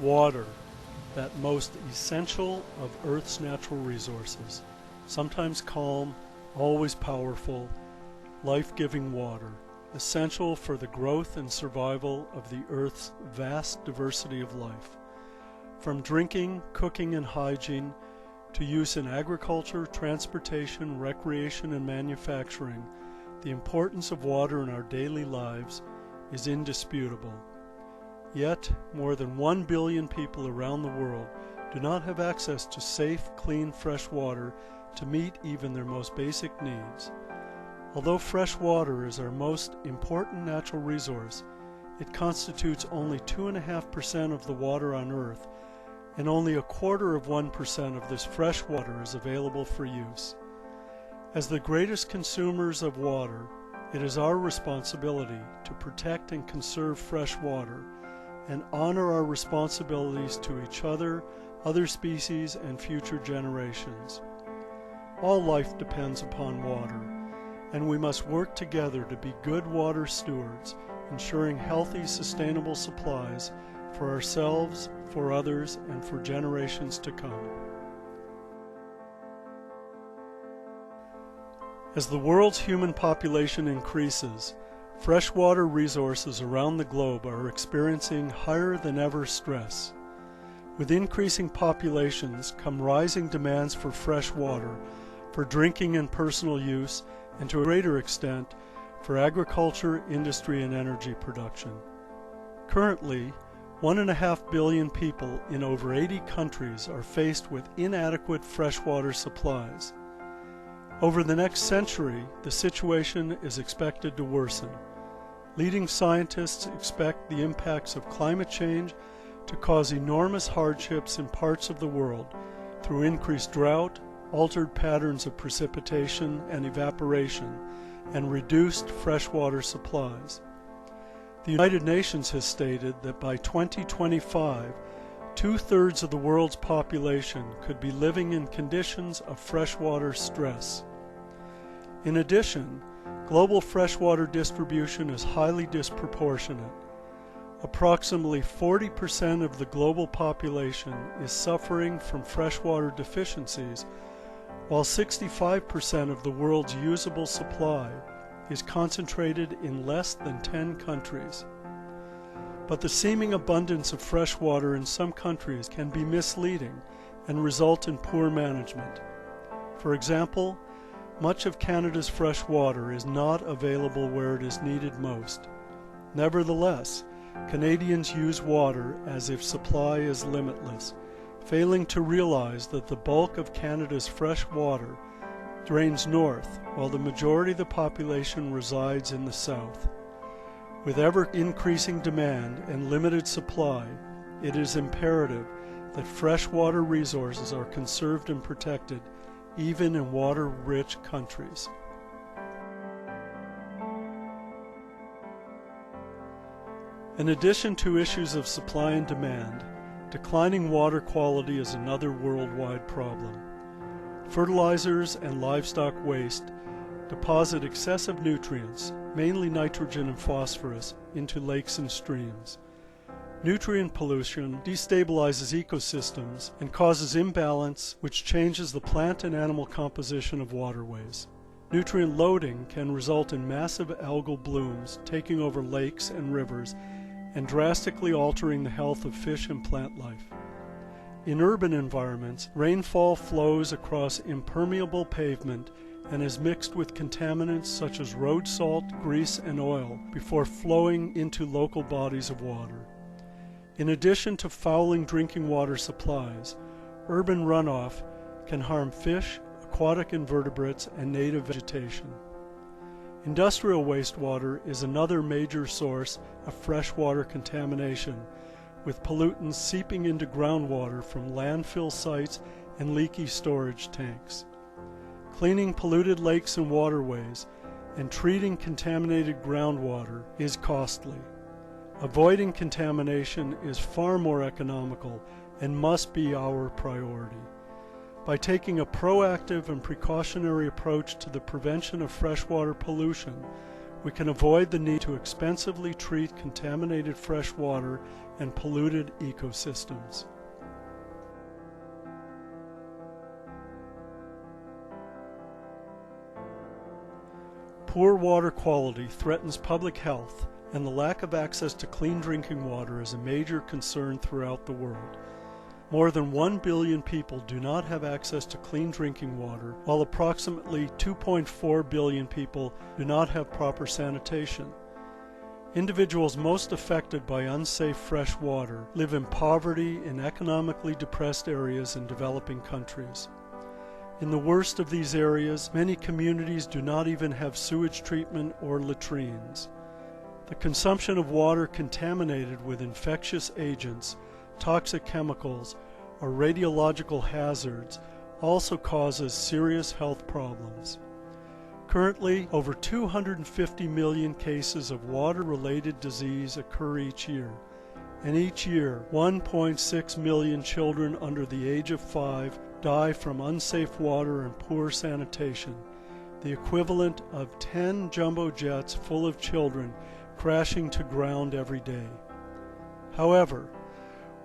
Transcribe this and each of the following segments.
Water, that most essential of Earth's natural resources, sometimes calm, always powerful, life-giving water, essential for the growth and survival of the Earth's vast diversity of life. From drinking, cooking, and hygiene, to use in agriculture, transportation, recreation, and manufacturing, the importance of water in our daily lives is indisputable. Yet, more than 1 billion people around the world do not have access to safe, clean, fresh water to meet even their most basic needs. Although fresh water is our most important natural resource, it constitutes only 2.5% of the water on Earth, and only 1/4% of this fresh water is available for use. As the greatest consumers of water, it is our responsibility to protect and conserve fresh water and honor our responsibilities to each other, other species, and future generations. All life depends upon water, and we must work together to be good water stewards, ensuring healthy, sustainable supplies for ourselves, for others, and for generations to come. As the world's human population increases, freshwater resources around the globe are experiencing higher than ever stress. With increasing populations come rising demands for fresh water, for drinking and personal use, and to a greater extent, for agriculture, industry, and energy production. Currently, 1.5 billion people in over 80 countries are faced with inadequate freshwater supplies. Over the next century, the situation is expected to worsen. Leading scientists expect the impacts of climate change to cause enormous hardships in parts of the world through increased drought, altered patterns of precipitation and evaporation, and reduced freshwater supplies. The United Nations has stated that by 2025, 2/3 of the world's population could be living in conditions of freshwater stress. In addition, global freshwater distribution is highly disproportionate. Approximately 40% of the global population is suffering from freshwater deficiencies, while 65% of the world's usable supply is concentrated in less than 10 countries. But the seeming abundance of fresh water in some countries can be misleading and result in poor management. For example, much of Canada's fresh water is not available where it is needed most. Nevertheless, Canadians use water as if supply is limitless, failing to realize that the bulk of Canada's fresh water drains north, while the majority of the population resides in the south. With ever-increasing demand and limited supply, it is imperative that freshwater resources are conserved and protected, even in water-rich countries. In addition to issues of supply and demand, declining water quality is another worldwide problem. Fertilizers and livestock waste deposit excessive nutrients, mainly nitrogen and phosphorus, into lakes and streams. Nutrient pollution destabilizes ecosystems and causes imbalance, which changes the plant and animal composition of waterways. Nutrient loading can result in massive algal blooms taking over lakes and rivers and drastically altering the health of fish and plant life. In urban environments, rainfall flows across impermeable pavement and is mixed with contaminants such as road salt, grease, and oil before flowing into local bodies of water. In addition to fouling drinking water supplies, urban runoff can harm fish, aquatic invertebrates, and native vegetation. Industrial wastewater is another major source of freshwater contamination, with pollutants seeping into groundwater from landfill sites and leaky storage tanks. Cleaning polluted lakes and waterways and treating contaminated groundwater is costly. Avoiding contamination is far more economical and must be our priority. By taking a proactive and precautionary approach to the prevention of freshwater pollution, we can avoid the need to expensively treat contaminated fresh water and polluted ecosystems. Poor water quality threatens public health, and the lack of access to clean drinking water is a major concern throughout the world. More than 1 billion people do not have access to clean drinking water, while approximately 2.4 billion people do not have proper sanitation. Individuals most affected by unsafe fresh water live in poverty in economically depressed areas in developing countries. In the worst of these areas, many communities do not even have sewage treatment or latrines. The consumption of water contaminated with infectious agents, toxic chemicals, or radiological hazards also causes serious health problems. Currently, over 250 million cases of water-related disease occur each year, and each year 1.6 million children under the age of 5 die from unsafe water and poor sanitation, the equivalent of 10 jumbo jets full of children crashing to ground every day. However,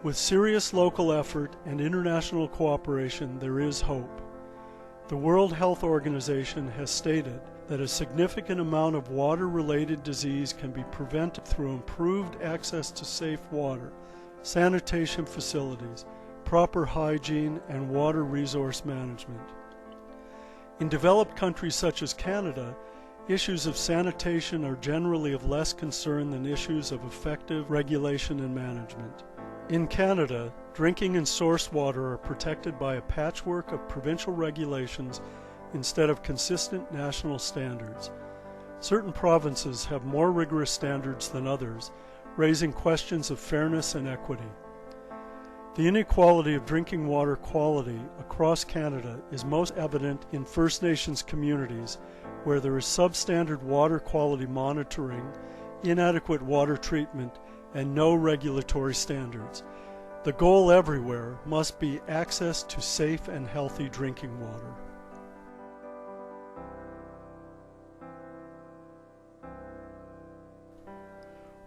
with serious local effort and international cooperation, there is hope. The World Health Organization has stated that a significant amount of water-related disease can be prevented through improved access to safe water, sanitation facilities, proper hygiene, and water resource management. In developed countries such as Canada, issues of sanitation are generally of less concern than issues of effective regulation and management. In Canada, drinking and source water are protected by a patchwork of provincial regulations instead of consistent national standards. Certain provinces have more rigorous standards than others, raising questions of fairness and equity. The inequality of drinking water quality across Canada is most evident in First Nations communities, where there is substandard water quality monitoring, inadequate water treatment, and no regulatory standards. The goal everywhere must be access to safe and healthy drinking water.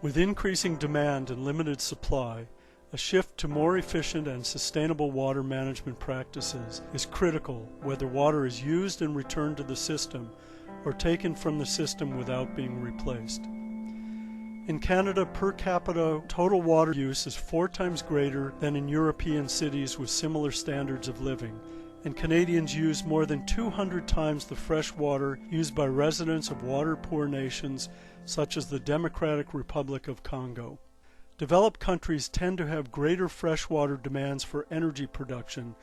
With increasing demand and limited supply, a shift to more efficient and sustainable water management practices is critical, whether water is used and returned to the system or taken from the system without being replaced. In Canada, per capita total water use is 4 times greater than in European cities with similar standards of living, and Canadians use more than 200 times the fresh water used by residents of water-poor nations such as the Democratic Republic of Congo. Developed countries tend to have greater freshwater demands for energy production,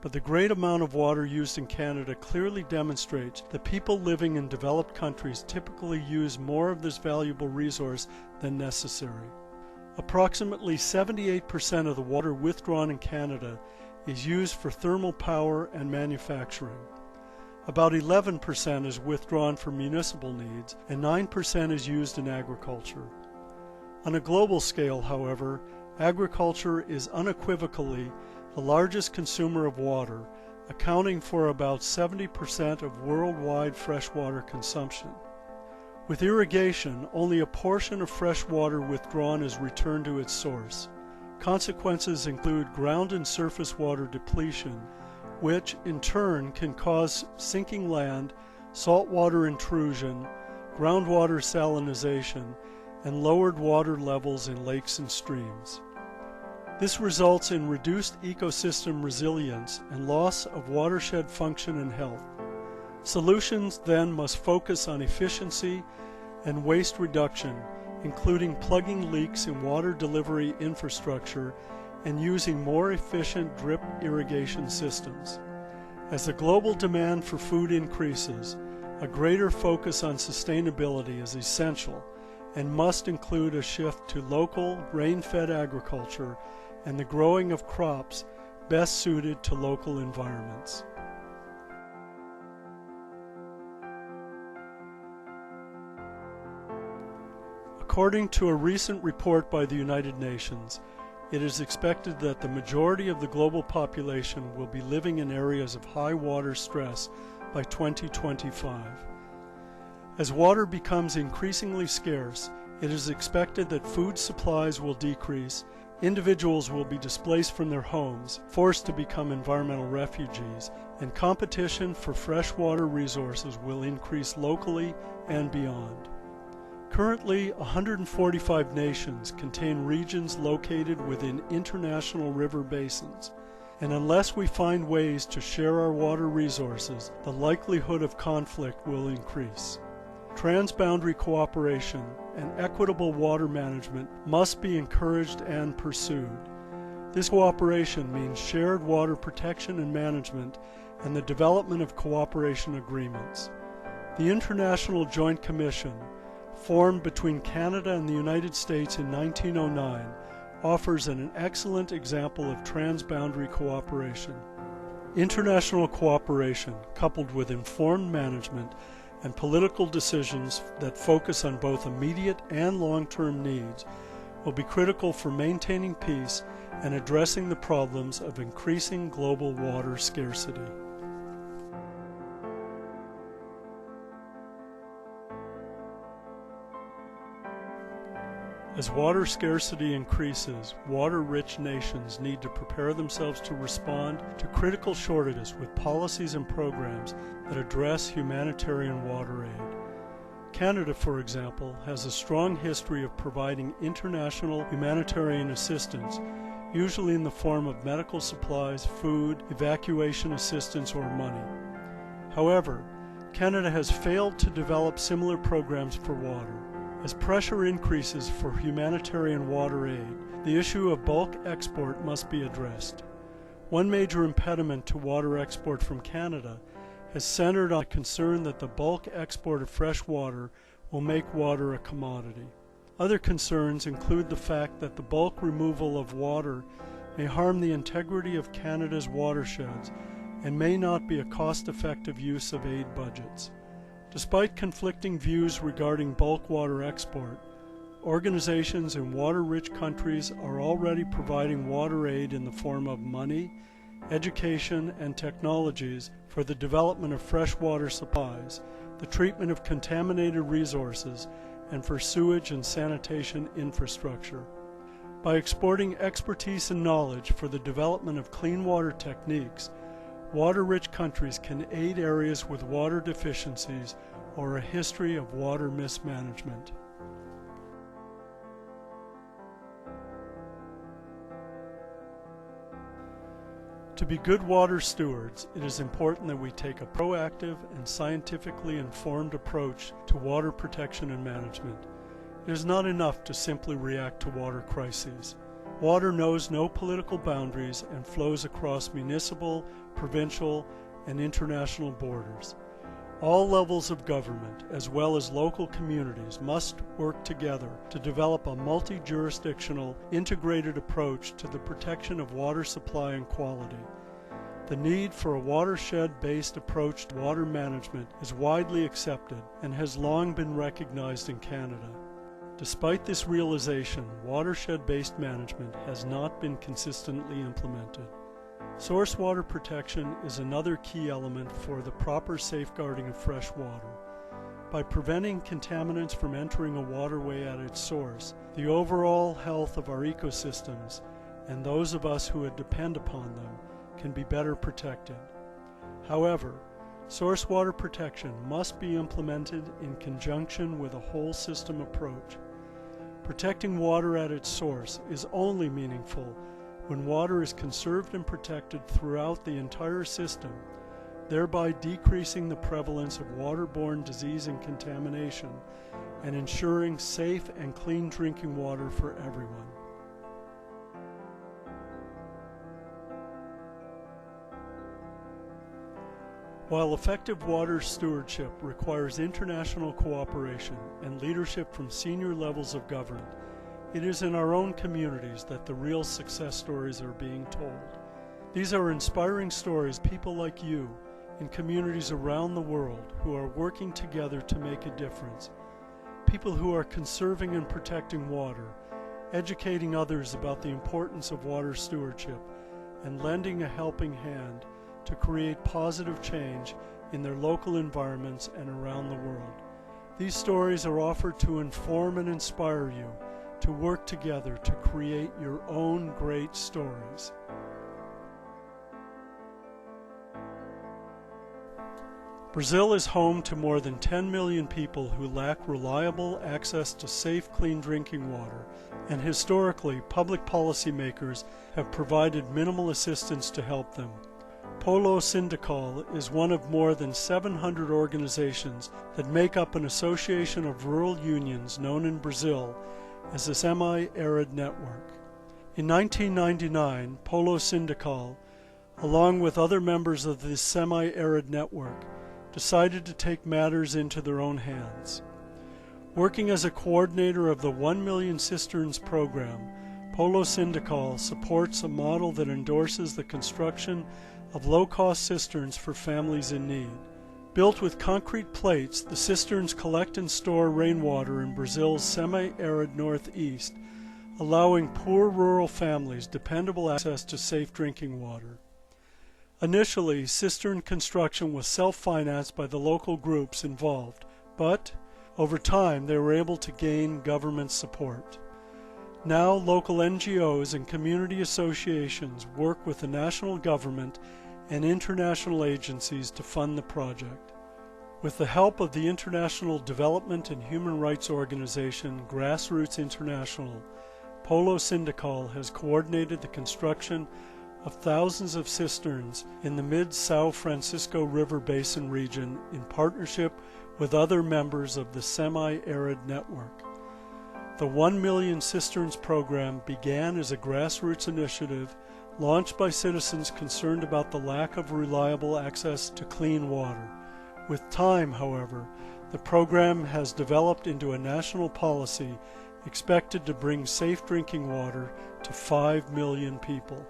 but the great amount of water used in Canada clearly demonstrates that people living in developed countries typically use more of this valuable resource than necessary. Approximately 78% of the water withdrawn in Canada is used for thermal power and manufacturing. About 11% is withdrawn for municipal needs, and 9% is used in agriculture. On a global scale, however, agriculture is unequivocally the largest consumer of water, accounting for about 70% of worldwide freshwater consumption. With irrigation, only a portion of fresh water withdrawn is returned to its source. Consequences include ground and surface water depletion, which in turn can cause sinking land, saltwater intrusion, groundwater salinization, and lowered water levels in lakes and streams. This results in reduced ecosystem resilience and loss of watershed function and health. Solutions then must focus on efficiency and waste reduction, including plugging leaks in water delivery infrastructure and using more efficient drip irrigation systems. As the global demand for food increases, a greater focus on sustainability is essential and must include a shift to local, rain-fed agriculture and the growing of crops best suited to local environments. According to a recent report by the United Nations, it is expected that the majority of the global population will be living in areas of high water stress by 2025. As water becomes increasingly scarce, it is expected that food supplies will decrease, individuals will be displaced from their homes, forced to become environmental refugees, and competition for freshwater resources will increase locally and beyond. Currently, 145 nations contain regions located within international river basins, and unless we find ways to share our water resources, the likelihood of conflict will increase. Transboundary cooperation and equitable water management must be encouraged and pursued. This cooperation means shared water protection and management and the development of cooperation agreements. The International Joint Commission, formed between Canada and the United States in 1909, offers an excellent example of transboundary cooperation. International cooperation, coupled with informed management and political decisions that focus on both immediate and long-term needs, will be critical for maintaining peace and addressing the problems of increasing global water scarcity. As water scarcity increases, water-rich nations need to prepare themselves to respond to critical shortages with policies and programs that address humanitarian water aid. Canada, for example, has a strong history of providing international humanitarian assistance, usually in the form of medical supplies, food, evacuation assistance, or money. However, Canada has failed to develop similar programs for water. As pressure increases for humanitarian water aid, the issue of bulk export must be addressed. One major impediment to water export from Canada has centered on a concern that the bulk export of fresh water will make water a commodity. Other concerns include the fact that the bulk removal of water may harm the integrity of Canada's watersheds and may not be a cost-effective use of aid budgets. Despite conflicting views regarding bulk water export, organizations in water-rich countries are already providing water aid in the form of money, education, and technologies for the development of freshwater supplies, the treatment of contaminated resources, and for sewage and sanitation infrastructure. By exporting expertise and knowledge for the development of clean water techniques, water-rich countries can aid areas with water deficiencies or a history of water mismanagement. To be good water stewards, it is important that we take a proactive and scientifically informed approach to water protection and management. It is not enough to simply react to water crises. Water knows no political boundaries and flows across municipal, provincial, and international borders. All levels of government, as well as local communities, must work together to develop a multi-jurisdictional, integrated approach to the protection of water supply and quality. The need for a watershed-based approach to water management is widely accepted and has long been recognized in Canada. Despite this realization, watershed-based management has not been consistently implemented. Source water protection is another key element for the proper safeguarding of fresh water. By preventing contaminants from entering a waterway at its source, the overall health of our ecosystems and those of us who depend upon them can be better protected. However, source water protection must be implemented in conjunction with a whole system approach. Protecting water at its source is only meaningful when water is conserved and protected throughout the entire system, thereby decreasing the prevalence of waterborne disease and contamination and ensuring safe and clean drinking water for everyone. While effective water stewardship requires international cooperation and leadership from senior levels of government, it is in our own communities that the real success stories are being told. These are inspiring stories, people like you, in communities around the world who are working together to make a difference. People who are conserving and protecting water, educating others about the importance of water stewardship, and lending a helping hand to create positive change in their local environments and around the world. These stories are offered to inform and inspire you to work together to create your own great stories. Brazil is home to more than 10 million people who lack reliable access to safe, clean drinking water, and historically, public policymakers have provided minimal assistance to help them. Polo Sindical is one of more than 700 organizations that make up an association of rural unions known in Brazil as the Semi-Arid Network. In 1999, Polo Sindical, along with other members of the Semi-Arid Network, decided to take matters into their own hands. Working as a coordinator of the 1 Million Cisterns program, Polo Sindical supports a model that endorses the construction of low-cost cisterns for families in need. Built with concrete plates, the cisterns collect and store rainwater in Brazil's semi-arid northeast, allowing poor rural families dependable access to safe drinking water. Initially, cistern construction was self-financed by the local groups involved, but over time they were able to gain government support. Now, local NGOs and community associations work with the national government and international agencies to fund the project. With the help of the international development and human rights organization Grassroots International, Polo Sindical has coordinated the construction of thousands of cisterns in the mid-São Francisco River Basin region in partnership with other members of the Semi-Arid Network. The 1 Million Cisterns program began as a grassroots initiative launched by citizens concerned about the lack of reliable access to clean water. With time, however, the program has developed into a national policy expected to bring safe drinking water to 5 million people.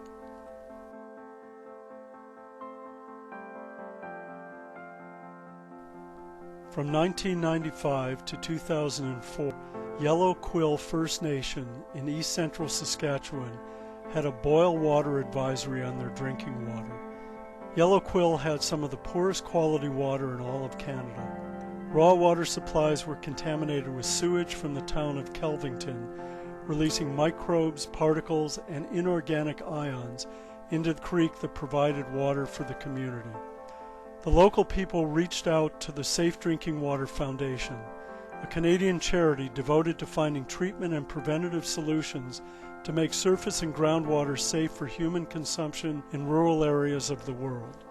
From 1995 to 2004, Yellow Quill First Nation in East Central Saskatchewan had a boil water advisory on their drinking water. Yellow Quill had some of the poorest quality water in all of Canada. Raw water supplies were contaminated with sewage from the town of Kelvington, releasing microbes, particles, and inorganic ions into the creek that provided water for the community. The local people reached out to the Safe Drinking Water Foundation, a Canadian charity devoted to finding treatment and preventative solutions to make surface and groundwater safe for human consumption in rural areas of the world.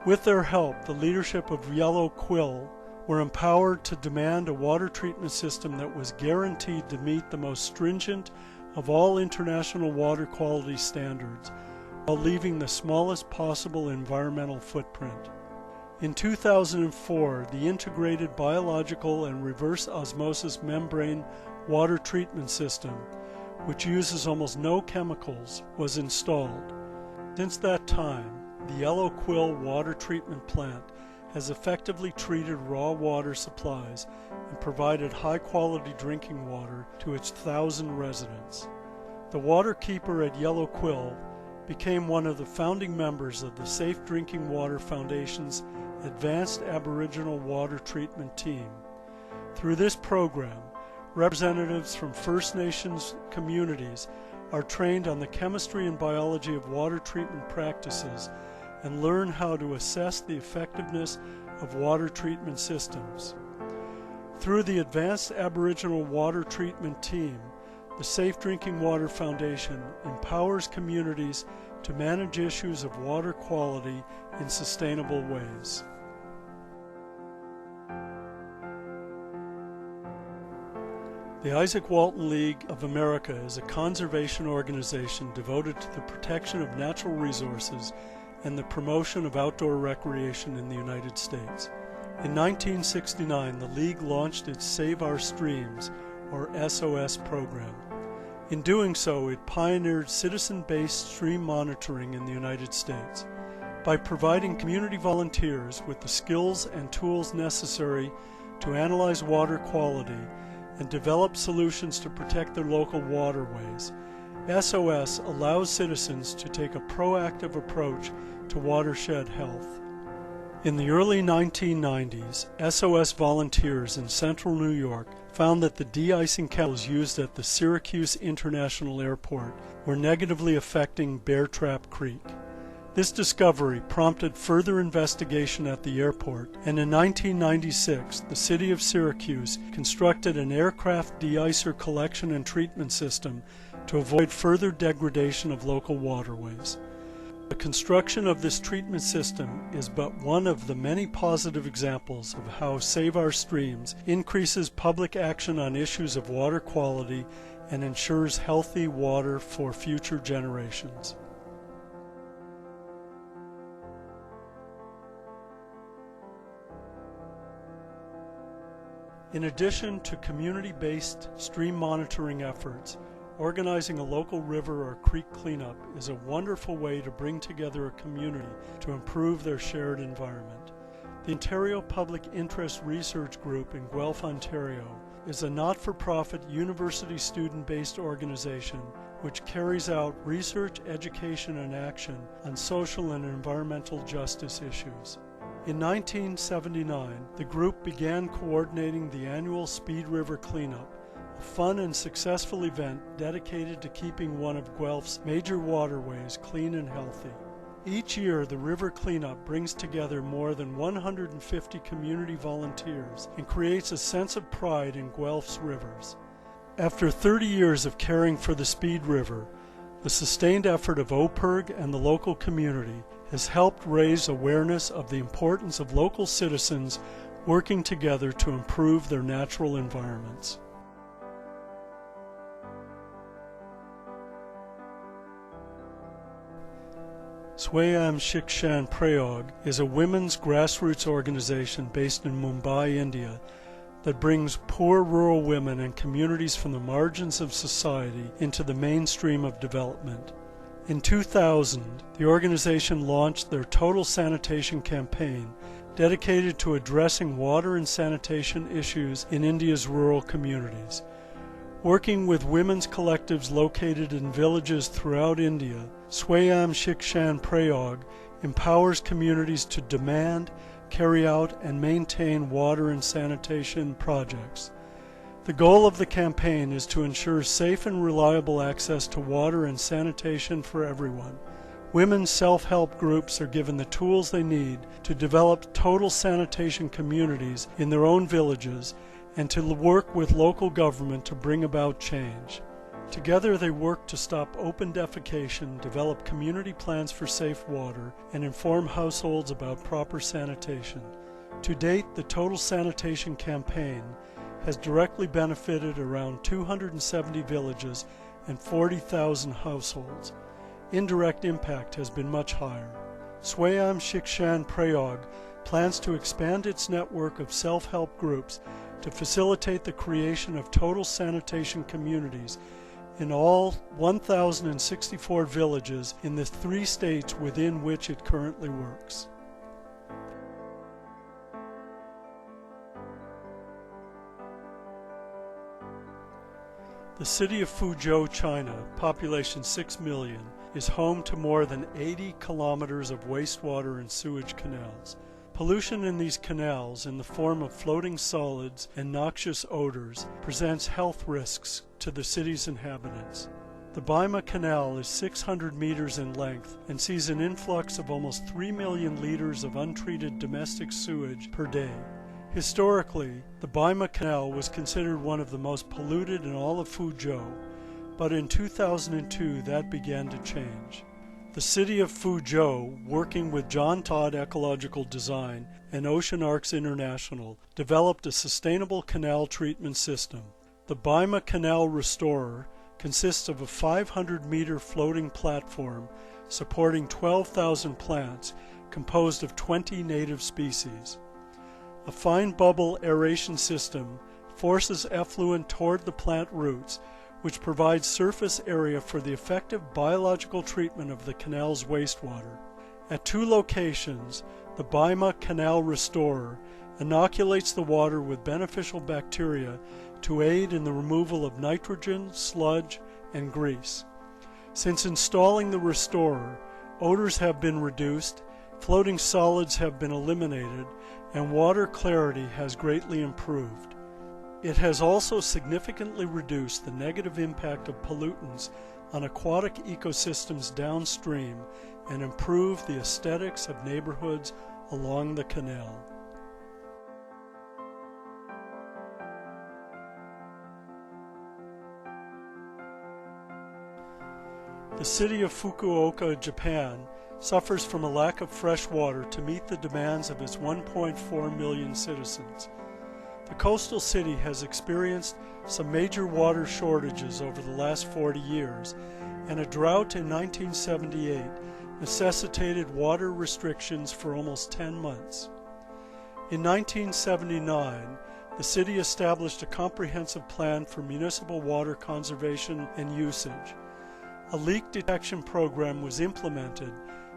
With their help, the leadership of Yellow Quill were empowered to demand a water treatment system that was guaranteed to meet the most stringent of all international water quality standards, while leaving the smallest possible environmental footprint. In 2004, the integrated biological and reverse osmosis membrane water treatment system, which uses almost no chemicals, was installed. Since that time, the Yellow Quill water treatment plant has effectively treated raw water supplies and provided high-quality drinking water to its 1,000 residents. The water keeper at Yellow Quill became one of the founding members of the Safe Drinking Water Foundation's Advanced Aboriginal Water Treatment Team. Through this program, representatives from First Nations communities are trained on the chemistry and biology of water treatment practices and learn how to assess the effectiveness of water treatment systems. Through the Advanced Aboriginal Water Treatment Team, the Safe Drinking Water Foundation empowers communities to manage issues of water quality in sustainable ways. The Isaac Walton League of America is a conservation organization devoted to the protection of natural resources and the promotion of outdoor recreation in the United States. In 1969, the League launched its Save Our Streams, or SOS program. In doing so, it pioneered citizen-based stream monitoring in the United States. By providing community volunteers with the skills and tools necessary to analyze water quality and develop solutions to protect their local waterways, SOS allows citizens to take a proactive approach to watershed health. In the early 1990s, SOS volunteers in central New York found that the de-icing chemicals used at the Syracuse International Airport were negatively affecting Bear Trap Creek. This discovery prompted further investigation at the airport, and in 1996, the city of Syracuse constructed an aircraft de-icer collection and treatment system to avoid further degradation of local waterways. The construction of this treatment system is but one of the many positive examples of how Save Our Streams increases public action on issues of water quality and ensures healthy water for future generations. In addition to community-based stream monitoring efforts, organizing a local river or creek cleanup is a wonderful way to bring together a community to improve their shared environment. The Ontario Public Interest Research Group in Guelph, Ontario is a not-for-profit university student-based organization which carries out research, education, and action on social and environmental justice issues. In 1979, the group began coordinating the annual Speed River Cleanup, a fun and successful event dedicated to keeping one of Guelph's major waterways clean and healthy. Each year, the river cleanup brings together more than 150 community volunteers and creates a sense of pride in Guelph's rivers. After 30 years of caring for the Speed River, the sustained effort of OPIRG and the local community has helped raise awareness of the importance of local citizens working together to improve their natural environments. Swayam Shikshan Prayog is a women's grassroots organization based in Mumbai, India, that brings poor rural women and communities from the margins of society into the mainstream of development. In 2000, the organization launched their Total Sanitation campaign, dedicated to addressing water and sanitation issues in India's rural communities. Working with women's collectives located in villages throughout India, Swayam Shikshan Prayog empowers communities to demand, carry out, and maintain water and sanitation projects. The goal of the campaign is to ensure safe and reliable access to water and sanitation for everyone. Women's self-help groups are given the tools they need to develop total sanitation communities in their own villages and to work with local government to bring about change. Together they work to stop open defecation, develop community plans for safe water, and inform households about proper sanitation. To date, the Total Sanitation campaign has directly benefited around 270 villages and 40,000 households. Indirect impact has been much higher. Swayam Shikshan Prayog plans to expand its network of self-help groups to facilitate the creation of total sanitation communities in all 1,064 villages in the 3 states within which it currently works. The city of Fuzhou, China, population 6 million, is home to more than 80 kilometers of wastewater and sewage canals. Pollution in these canals, in the form of floating solids and noxious odors, presents health risks to the city's inhabitants. The Baima Canal is 600 meters in length and sees an influx of almost 3 million liters of untreated domestic sewage per day. Historically, the Baima Canal was considered one of the most polluted in all of Fuzhou, but in 2002 that began to change. The city of Fuzhou, working with John Todd Ecological Design and Ocean Arcs International, developed a sustainable canal treatment system. The Baima Canal Restorer consists of a 500-meter floating platform supporting 12,000 plants composed of 20 native species. A fine bubble aeration system forces effluent toward the plant roots, which provides surface area for the effective biological treatment of the canal's wastewater. At 2 locations, the Baima Canal Restorer inoculates the water with beneficial bacteria to aid in the removal of nitrogen, sludge, and grease. Since installing the restorer, odors have been reduced, Floating solids have been eliminated, and water clarity has greatly improved. It has also significantly reduced the negative impact of pollutants on aquatic ecosystems downstream and improved the aesthetics of neighborhoods along the canal. The city of Fukuoka, Japan, suffers from a lack of fresh water to meet the demands of its 1.4 million citizens. The coastal city has experienced some major water shortages over the last 40 years, and a drought in 1978 necessitated water restrictions for almost 10 months. In 1979, the city established a comprehensive plan for municipal water conservation and usage. A leak detection program was implemented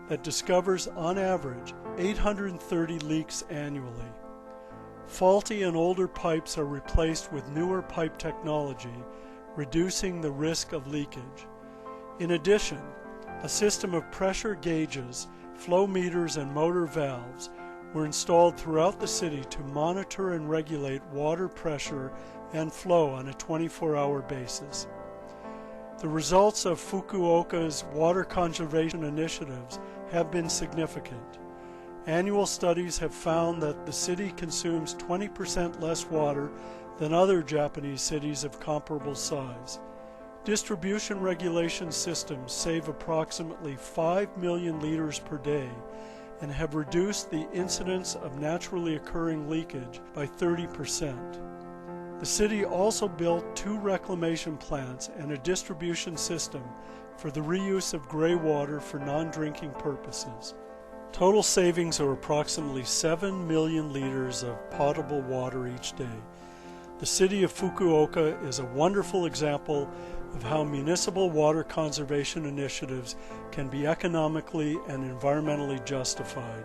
that discovers, on average, 830 leaks annually. Faulty and older pipes are replaced with newer pipe technology, reducing the risk of leakage. In addition, a system of pressure gauges, flow meters, and motor valves were installed throughout the city to monitor and regulate water pressure and flow on a 24-hour basis. The results of Fukuoka's water conservation initiatives have been significant. Annual studies have found that the city consumes 20% less water than other Japanese cities of comparable size. Distribution regulation systems save approximately 5 million liters per day and have reduced the incidence of naturally occurring leakage by 30%. The city also built 2 reclamation plants and a distribution system for the reuse of gray water for non-drinking purposes. Total savings are approximately 7 million liters of potable water each day. The city of Fukuoka is a wonderful example of how municipal water conservation initiatives can be economically and environmentally justified,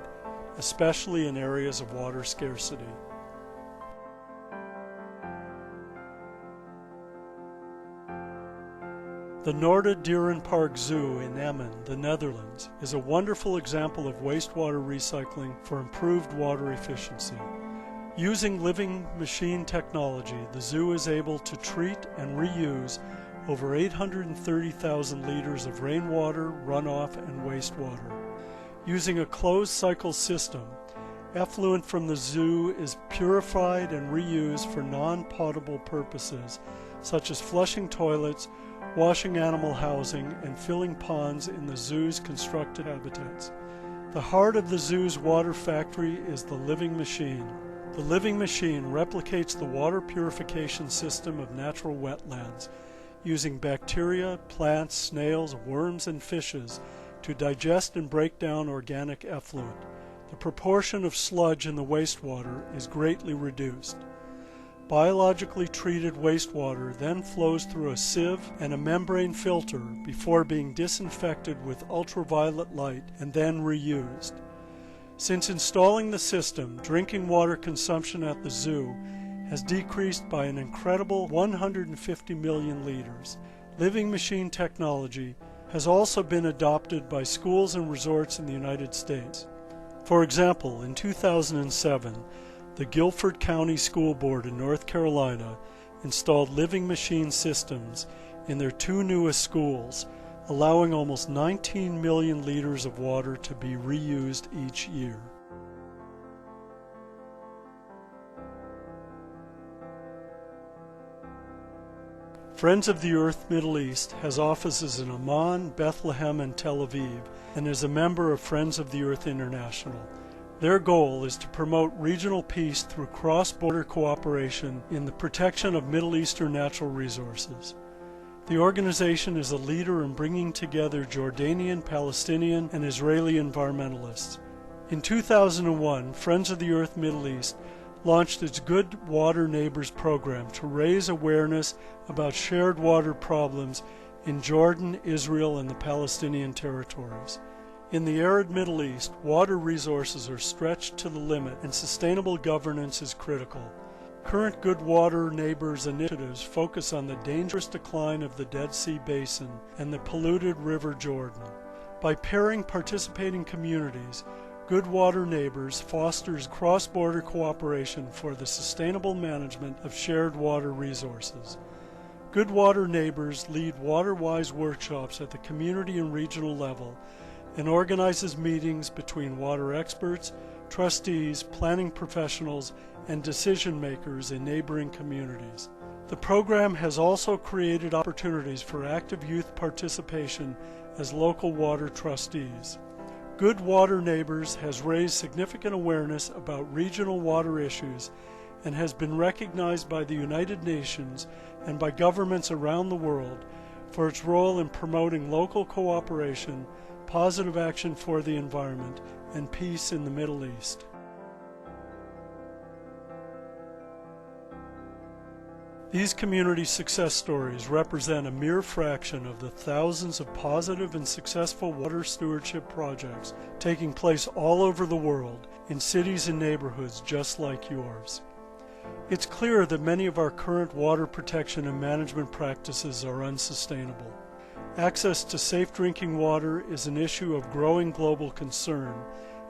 especially in areas of water scarcity. The Noorder Dierenpark Zoo in Emmen, the Netherlands, is a wonderful example of wastewater recycling for improved water efficiency. Using living machine technology, the zoo is able to treat and reuse over 830,000 liters of rainwater, runoff, and wastewater. Using a closed-cycle system, effluent from the zoo is purified and reused for non-potable purposes, such as flushing toilets, washing animal housing, and filling ponds in the zoo's constructed habitats. The heart of the zoo's water factory is the living machine. The living machine replicates the water purification system of natural wetlands, using bacteria, plants, snails, worms, and fishes to digest and break down organic effluent. The proportion of sludge in the wastewater is greatly reduced. Biologically treated wastewater then flows through a sieve and a membrane filter before being disinfected with ultraviolet light and then reused. Since installing the system, drinking water consumption at the zoo has decreased by an incredible 150 million liters. Living machine technology has also been adopted by schools and resorts in the United States. For example, in 2007, the Guilford County School Board in North Carolina installed living machine systems in their 2 newest schools, allowing almost 19 million liters of water to be reused each year. Friends of the Earth Middle East has offices in Amman, Bethlehem, and Tel Aviv, and is a member of Friends of the Earth International. Their goal is to promote regional peace through cross-border cooperation in the protection of Middle Eastern natural resources. The organization is a leader in bringing together Jordanian, Palestinian, and Israeli environmentalists. In 2001, Friends of the Earth Middle East launched its Good Water Neighbors program to raise awareness about shared water problems in Jordan, Israel, and the Palestinian territories. In the arid Middle East, water resources are stretched to the limit and sustainable governance is critical. Current Good Water Neighbors initiatives focus on the dangerous decline of the Dead Sea Basin and the polluted River Jordan. By pairing participating communities Good Water Neighbors fosters cross-border cooperation for the sustainable management of shared water resources. Good Water Neighbors lead WaterWise workshops at the community and regional level and organizes meetings between water experts, trustees, planning professionals, and decision makers in neighboring communities. The program has also created opportunities for active youth participation as local water trustees. Good Water Neighbors has raised significant awareness about regional water issues and has been recognized by the United Nations and by governments around the world for its role in promoting local cooperation, positive action for the environment, and peace in the Middle East. These community success stories represent a mere fraction of the thousands of positive and successful water stewardship projects taking place all over the world in cities and neighborhoods just like yours. It's clear that many of our current water protection and management practices are unsustainable. Access to safe drinking water is an issue of growing global concern,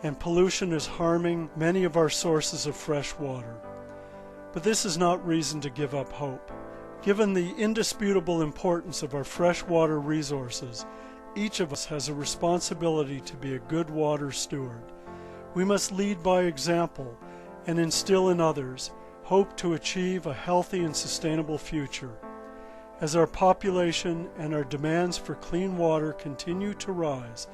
and pollution is harming many of our sources of fresh water. But this is not reason to give up hope. Given the indisputable importance of our freshwater resources, each of us has a responsibility to be a good water steward. We must lead by example and instill in others hope to achieve a healthy and sustainable future. As our population and our demands for clean water continue to rise,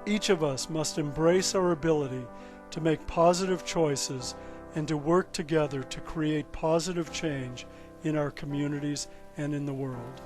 each of us must embrace our ability to make positive choices and to work together to create positive change in our communities and in the world.